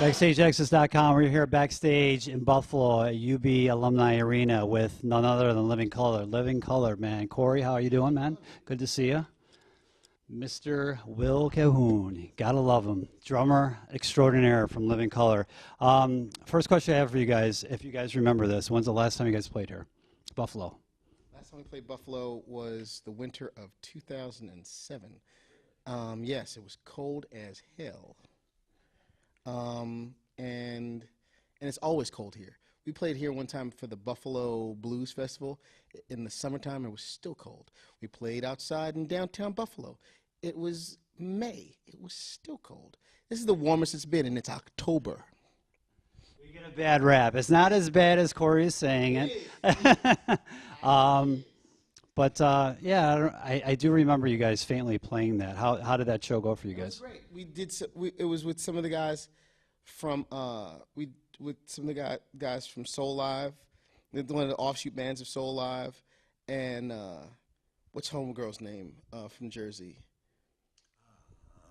Backstageaxxess.com. We're here backstage in Buffalo at UB Alumni Arena with none other than Living Color. Living Color, man. Corey, how are you doing, man? Good to see you. Mr. Will Calhoun. Gotta love him. Drummer extraordinaire from Living Color. First question I have for you guys, if you guys remember this, when's the last time you guys played here? Buffalo. Last time we played Buffalo was the winter of 2007. Yes, it was cold as hell. And it's always cold here. We played here one time for the Buffalo Blues Festival. In the summertime, it was still cold. We played outside in downtown Buffalo. It was May. It was still cold. This is the warmest it's been, and it's October. We get a bad rap. It's not as bad as Corey is saying it. But yeah, I do remember you guys faintly playing that. How did that show go for you guys? It was great. We did. It was with some of the guys from guys from Soul Live, one of the offshoot bands of Soul Live, and what's homegirl's name from Jersey?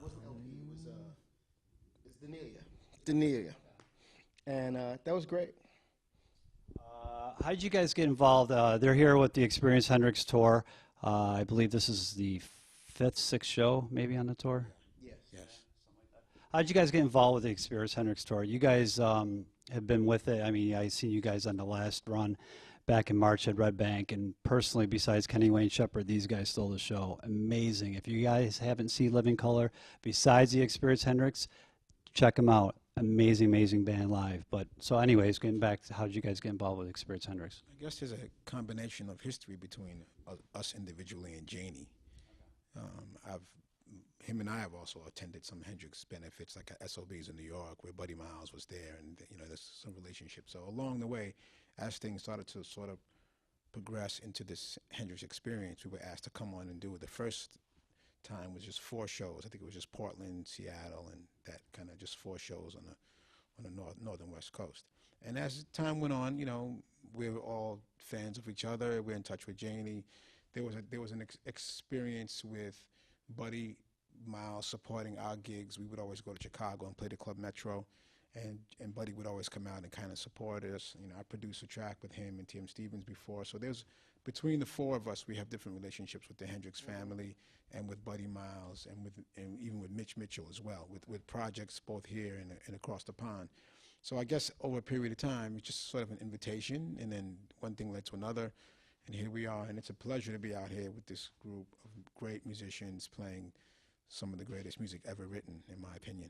Wasn't LP? It's Denelia, and that was great. How did you guys get involved? They're here with the Experience Hendrix tour. I believe this is the 5th, 6th show maybe on the tour. Yes. How did you guys get involved with the Experience Hendrix tour? You guys have been with it. I mean, I seen you guys on the last run back in March at Red Bank, and personally, besides Kenny Wayne Shepherd, these guys stole the show. Amazing. If you guys haven't seen Living Color, besides the Experience Hendrix, check them out. Amazing, amazing band live. But so anyways, getting back to how did you guys get involved with Experience Hendrix? I guess there's a combination of history between us individually and Janie. Him and I have also attended some Hendrix benefits, like at SOBs in New York, where Buddy Miles was there, and there's some relationship. So along the way, as things started to sort of progress into this Hendrix experience, we were asked to come on and do it. The first time was just 4 shows. I think it was just Portland, Seattle, and that kind of just 4 shows on the northern west coast. And as time went on, we were all fans of each other. We're in touch with Janie. There was an experience with Buddy Miles supporting our gigs. We would always go to Chicago and play the Club Metro, and Buddy would always come out and kind of support us. I produced a track with him and Tim Stevens before. So between the 4 of us, we have different relationships with the Hendrix family and with Buddy Miles and even with Mitch Mitchell as well, with projects both here and across the pond. So I guess over a period of time, it's just sort of an invitation, and then one thing led to another, and here we are. And it's a pleasure to be out here with this group of great musicians playing some of the greatest music ever written, in my opinion.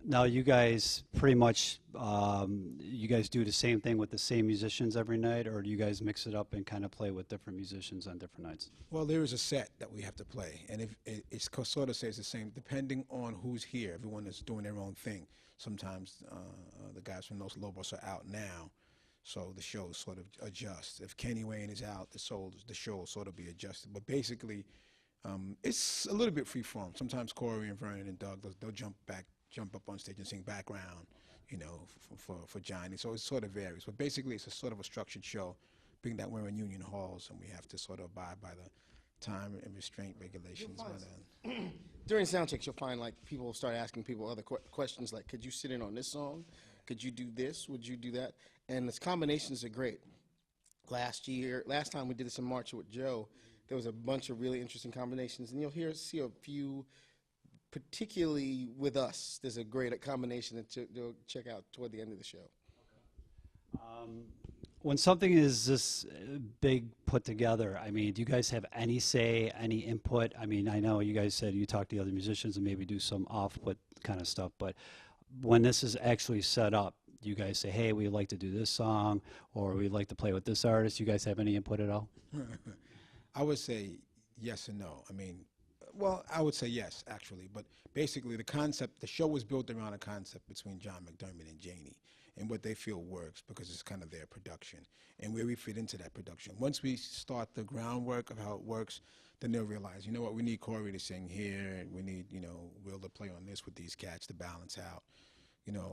Now you guys pretty much, you guys do the same thing with the same musicians every night, or do you guys mix it up and kind of play with different musicians on different nights? Well, there is a set that we have to play, and if it sort of says the same, depending on who's here. Everyone is doing their own thing. Sometimes the guys from Los Lobos are out now, so the show sort of adjusts. If Kenny Wayne is out, the show will sort of be adjusted. But basically, it's a little bit free form. Sometimes Corey and Vernon and Doug, they'll jump up on stage and sing background, for Johnny. So it sort of varies. But basically, it's a sort of a structured show, being that we're in union halls and we have to sort of abide by the time and restraint regulations. During sound checks, you'll find like people will start asking people other questions like, could you sit in on this song? Could you do this? Would you do that? And the combinations are great. Last time we did this in March with Joe, there was a bunch of really interesting combinations, and you'll see a few, particularly with us. There's a great combination that you'll check out toward the end of the show. When something is this big put together, I mean, do you guys have any say, any input? I mean, I know you guys said you talk to the other musicians and maybe do some off-put kind of stuff, but when this is actually set up, do you guys say, hey, we'd like to do this song, or we'd like to play with this artist? Do you guys have any input at all? I would say yes and no. I mean, well, I would say yes, actually. But basically, the show was built around a concept between John McDermott and Janie and what they feel works, because it's kind of their production and where we fit into that production. Once we start the groundwork of how it works, then they'll realize, you know what, we need Corey to sing here, and we need, Will to play on this with these cats to balance out.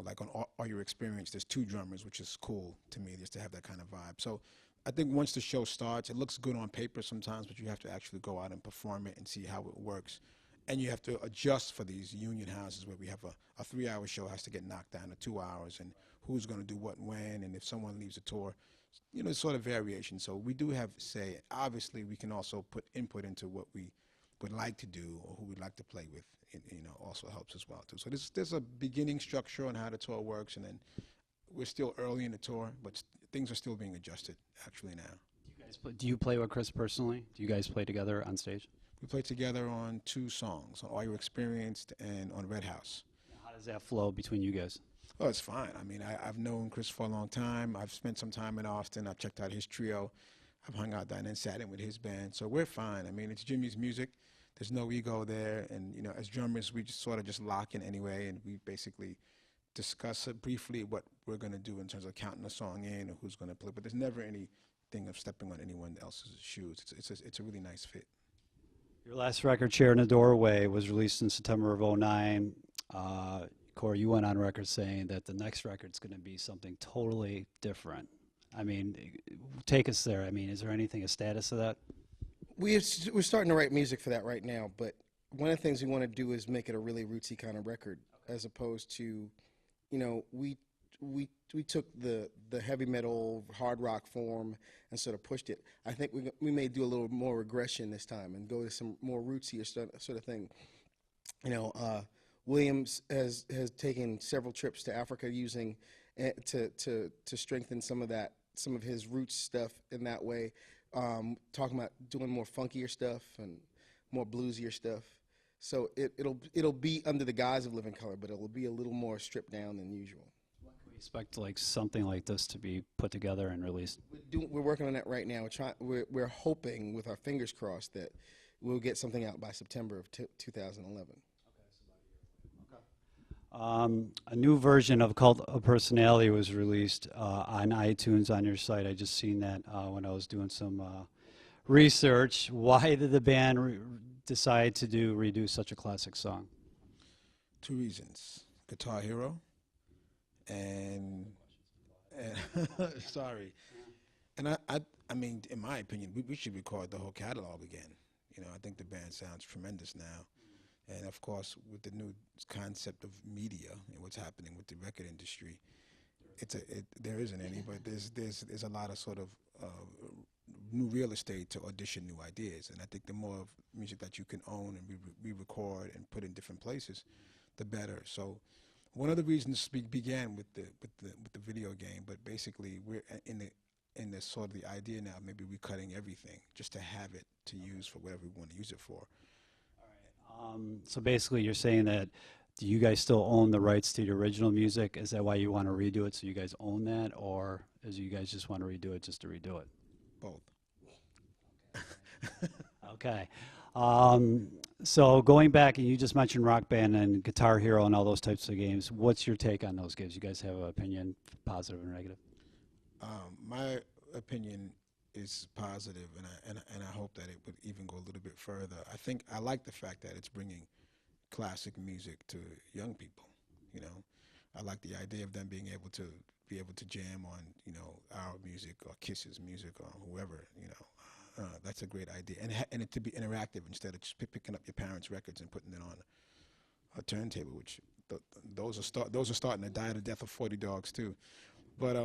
Like on All Your Experience, there's 2 drummers, which is cool to me, just to have that kind of vibe. So I think once the show starts, it looks good on paper sometimes, but you have to actually go out and perform it and see how it works and you have to adjust for these union houses where we have a 3-hour show has to get knocked down to 2 hours, and who's going to do what and when, and if someone leaves a tour, sort of variation. So we do have say. Obviously, we can also put input into what we would like to do or who we'd like to play with. Also helps as well too. So there's a beginning structure on how the tour works, and then we're still early in the tour, but things are still being adjusted actually now. Do you play with Chris personally? Do you guys play together on stage? We played together on 2 songs, on All You Experienced and on Red House. How does that flow between you guys? Oh, it's fine. I mean, I've known Chris for a long time. I've spent some time in Austin. I've checked out his trio. I've hung out there and then sat in with his band. So we're fine. I mean, it's Jimmy's music. There's no ego there. And, as drummers, we just sort of just lock in anyway, and we basically discuss briefly what we're going to do in terms of counting a song in or who's going to play. But there's never anything of stepping on anyone else's shoes. It's a really nice fit. Your last record, Chair in the Doorway, was released in September of '09. Corey, you went on record saying that the next record's going to be something totally different. I mean, take us there. I mean, is there a status of that? We're starting to write music for that right now, but one of the things we want to do is make it a really rootsy kind of record, as opposed to, we took the heavy metal hard rock form and sort of pushed it. I think we may do a little more regression this time and go to some more rootsier sort of thing. Williams has taken several trips to Africa using to strengthen some of his roots stuff in that way. Talking about doing more funkier stuff and more bluesier stuff. So it'll be under the guise of Living Color, but it'll be a little more stripped down than usual. When can we expect something like this to be put together and released? We're working on that right now. We're hoping, with our fingers crossed, that we'll get something out by September of 2011. A new version of Cult of Personality was released on iTunes on your site. I just seen that when I was doing some research. Why did the band decide to redo such a classic song? 2 reasons: Guitar Hero, and sorry, and I mean, in my opinion, we should record the whole catalog again. I think the band sounds tremendous now. And of course, with the new concept of media and what's happening with the record industry, there isn't any, but there's a lot of sort of new real estate to audition new ideas. And I think the more of music that you can own and re-record and put in different places, the better. So one of the reasons began with the video game, but basically we're in the sort of the idea now, maybe recutting everything just to have it to use for whatever we want to use it for. So basically you're saying that, do you guys still own the rights to the original music? Is that why you want to redo it, so you guys own that? Or is you guys just want to redo it just to redo it? Both. Okay. So going back, and you just mentioned Rock Band and Guitar Hero and all those types of games. What's your take on those games? You guys have an opinion, positive or negative? My opinion is positive, and I hope that it would even go a little bit further. I like the fact that it's bringing classic music to young people. I like the idea of them being able to jam on our music or Kiss's music or whoever. That's a great idea, and it to be interactive instead of just picking up your parents' records and putting it on a turntable, which those are starting to die the death of 40 dogs too. But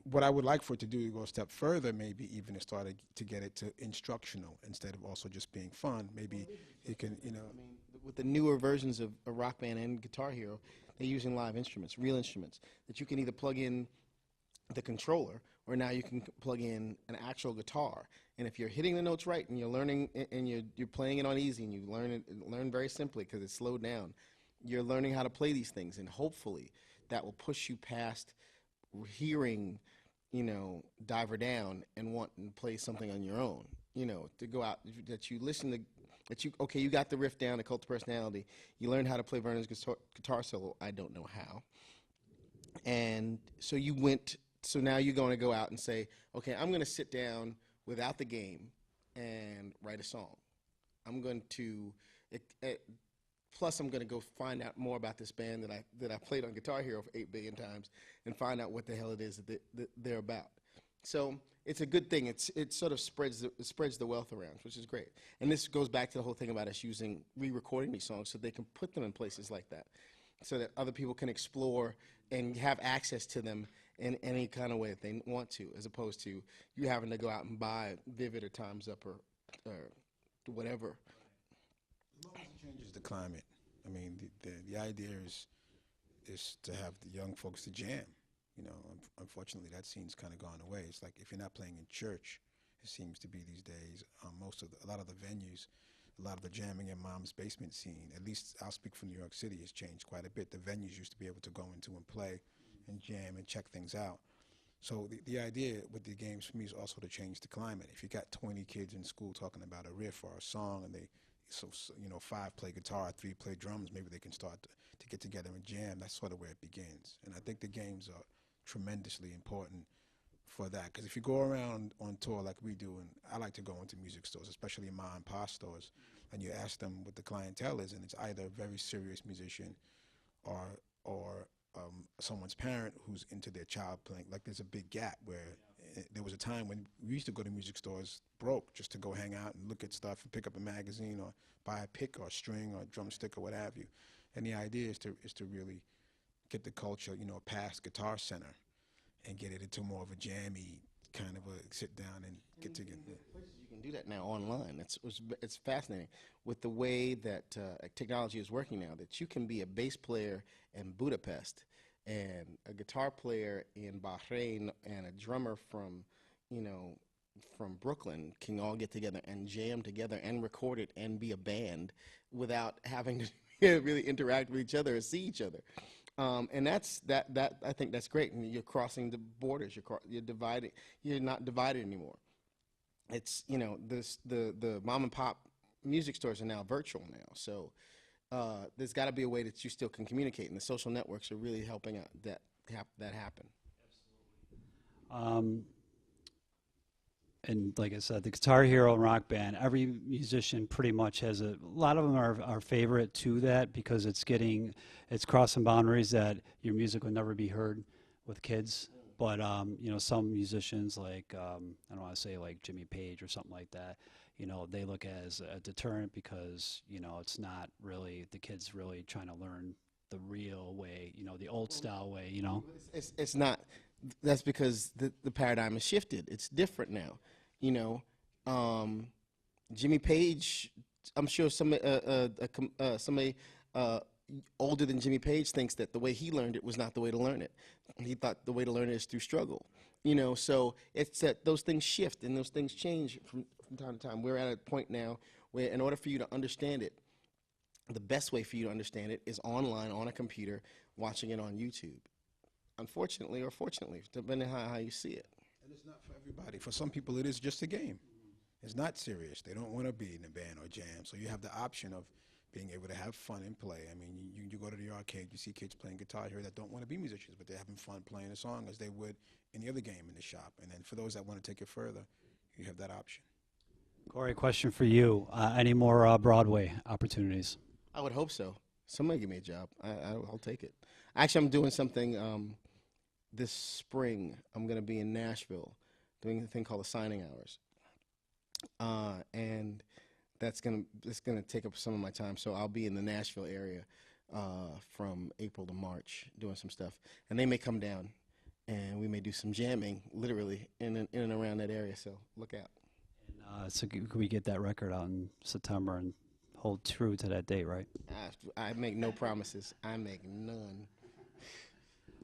what I would like for it to do is go a step further, maybe even to start to get it to instructional instead of also just being fun. Maybe it can, I mean, with the newer versions of Rock Band and Guitar Hero, they're using live instruments, real instruments, that you can either plug in the controller, or now you can plug in an actual guitar. And if you're hitting the notes right and you're learning and you're playing it on easy and you learn very simply because it's slowed down, you're learning how to play these things, and hopefully that will push you past hearing, Diver Down and want to play something on your own, to go out, that you listen to, okay, you got the riff down, the Cult of Personality, you learned how to play Vernon's guitar solo, I don't know how. And so now you're going to go out and say, okay, I'm going to sit down without the game and write a song. I'm going to, plus I'm going to go find out more about this band that I played on Guitar Hero for 8 billion times and find out what the hell it is that they're about. So it's a good thing. It sort of spreads the wealth around, which is great. And this goes back to the whole thing about us using re-recording these songs so they can put them in places like that, so that other people can explore and have access to them in any kind of way that they want to, as opposed to you having to go out and buy Vivid or Time's Up or whatever. As long as it changes the climate. I mean, the idea is to have the young folks to jam. You know, unfortunately, that scene's kind of gone away. It's like if you're not playing in church, it seems to be these days. A lot of the venues, a lot of the jamming in mom's basement scene. At least I'll speak for New York City. Has changed quite a bit. The venues used to be able to go into and play, and jam and check things out. So the idea with the games for me is also to change the climate. If you got 20 kids in school talking about a riff or a song, and you know, 5 play guitar, 3 play drums, maybe they can start to get together and jam. That's sort of where it begins. And I think the games are tremendously important for that. Because if you go around on tour like we do, and I like to go into music stores, especially mom and pop stores, and you ask them what the clientele is, and it's either a very serious musician or someone's parent who's into their child playing. Like there's a big gap where there was a time when we used to go to music stores broke just to go hang out and look at stuff and pick up a magazine or buy a pick or a string or a drumstick or what have you. And the idea is to really get the culture, you know, past Guitar Center and get it into more of a jammy kind of a sit down and get together. You can do that now online. It's fascinating with the way that technology is working now, that you can be a bass player in Budapest and a guitar player in Bahrain and a drummer from, you know, from Brooklyn can all get together and jam together and record it and be a band without having to really interact with each other or see each other. And that I think that's great. And you're crossing the borders. You're dividing. You're not divided anymore. It's, you know, the mom and pop music stores are now virtual now. So there's got to be a way that you still can communicate, and the social networks are really helping out that happen. And like I said, the Guitar Hero and Rock Band, every musician pretty much has a lot of them are favorite to that because it's crossing boundaries that your music would never be heard with kids. But you know, some musicians like I don't want to say like Jimmy Page or something like that, you know, they look as a deterrent because, you know, it's not really the kids really trying to learn the real way, you know, the old style way, you know. It's not. That's because the paradigm has shifted. It's different now. You know, Jimmy Page, I'm sure somebody older than Jimmy Page thinks that the way he learned it was not the way to learn it. He thought the way to learn it is through struggle. You know, so it's that those things shift and those things change from time to time. We're at a point now where in order for you to understand it, the best way for you to understand it is online on a computer, watching it on YouTube. Unfortunately or fortunately, depending on how you see it. And it's not for everybody. For some people, it is just a game. It's not serious. They don't want to be in a band or jam. So you have the option of being able to have fun and play. I mean, you go to the arcade, you see kids playing guitar here that don't want to be musicians, but they're having fun playing a song as they would any other game in the shop. And then for those that want to take it further, you have that option. Corey, question for you. Any more Broadway opportunities? I would hope so. Somebody give me a job. I'll take it. Actually, I'm doing something this spring. I'm going to be in Nashville doing a thing called the Signing Hours. And it's gonna take up some of my time. So I'll be in the Nashville area from April to March doing some stuff. And they may come down and we may do some jamming, literally, in and around that area. So look out. And, so can we get that record out in September and hold true to that date, right? I make no promises. I make none.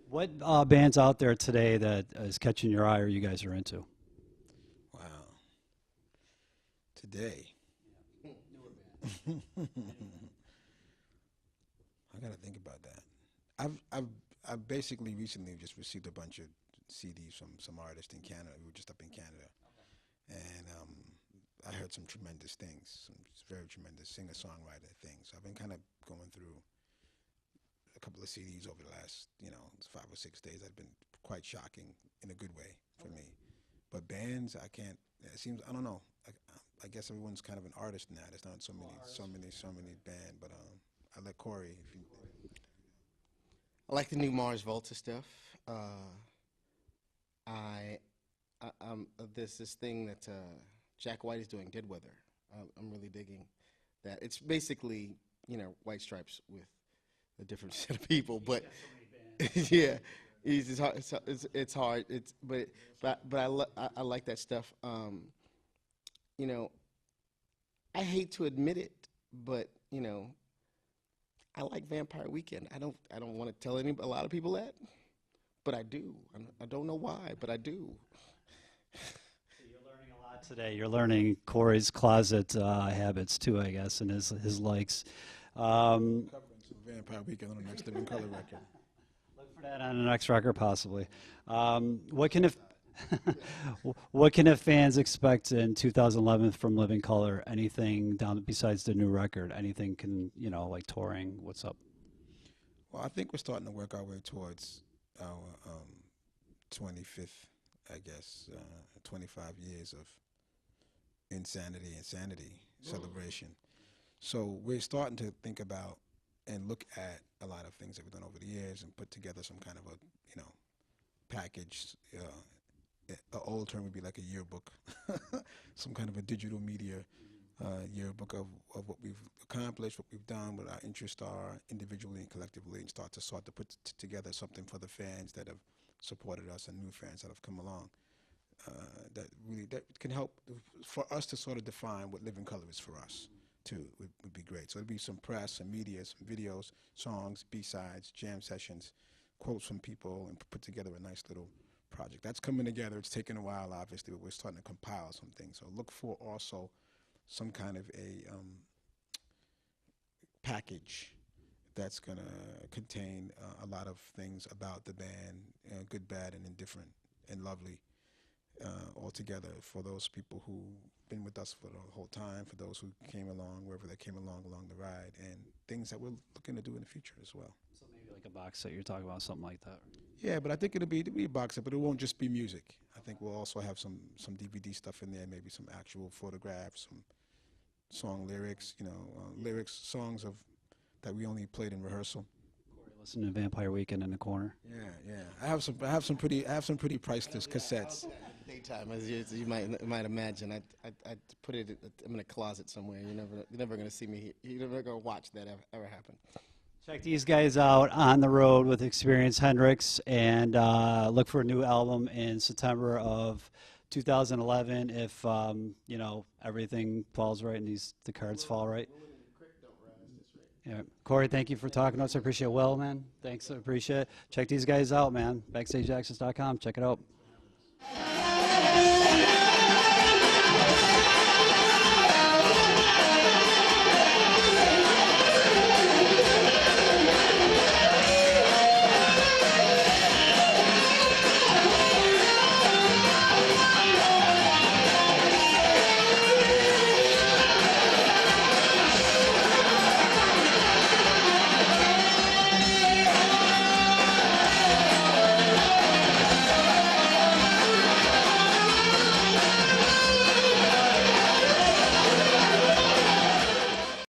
What bands out there today that is catching your eye or you guys are into? Wow. Today. I gotta think about that. I've basically recently just received a bunch of CDs from some artists in Canada. We were just up in Canada, and I heard some tremendous things, some very tremendous singer-songwriter things. So I've been kind of going through a couple of CDs over the last, 5 or 6 days. That have been quite shocking in a good way for me. But bands, I can't. It seems I don't know. I guess everyone's kind of an artist now. There's not so many band. But I let Corey. I like the new Mars Volta stuff. there's this thing that Jack White is doing, Dead Weather. I'm really digging that. It's basically, White Stripes with a different set of people, but yeah, it's hard. It's hard. I like that stuff. I hate to admit it, but I like Vampire Weekend. I don't want to tell a lot of people that, but I do. I don't know why, but I do. You're learning a lot today. You're learning Corey's closet habits too, I guess, and his likes. Covering some Vampire Weekend on the next Living Color record. Look for that on the next record, possibly. What can the fans expect in 2011 from Living Color? Anything down besides the new record? Anything like touring? What's up? Well, I think we're starting to work our way towards our 25th, I guess, 25 years of insanity celebration. So we're starting to think about and look at a lot of things that we've done over the years and put together some kind of a, package. An old term would be like a yearbook, some kind of a digital media yearbook of what we've accomplished, what we've done, what our interests are individually and collectively, and start to put together something for the fans that have supported us and new fans that have come along. That can help for us to sort of define what Living Color is for us, too, would be great. So it'd be some press, some media, some videos, songs, B-sides, jam sessions, quotes from people, and put together a nice little project. That's coming together. It's taken a while, obviously, but we're starting to compile some things. So look for also some kind of a package that's going to contain a lot of things about the band, good, bad, and indifferent, and lovely, all together for those people who've been with us for the whole time, for those who came along, wherever they came along the ride, and things that we're looking to do in the future as well. So maybe like a box set you're talking about, something like that. Yeah, but I think it'll be a box set, but it won't just be music. I think we'll also have some DVD stuff in there, maybe some actual photographs, some song lyrics, songs that we only played in rehearsal. Corey, listen to Vampire Weekend in the corner. Yeah. I have some pretty priceless cassettes. Daytime, as you might imagine, I put it. I'm in a closet somewhere. You're never gonna see me. You're never gonna watch that ever happen. Check these guys out on the road with Experience Hendrix, and look for a new album in September of 2011 if everything falls right and the cards fall right. Yeah. Corey, thank you for talking to us. I appreciate it. Well, man, thanks. I appreciate it. Check these guys out, man. Backstageaxxess.com. Check it out.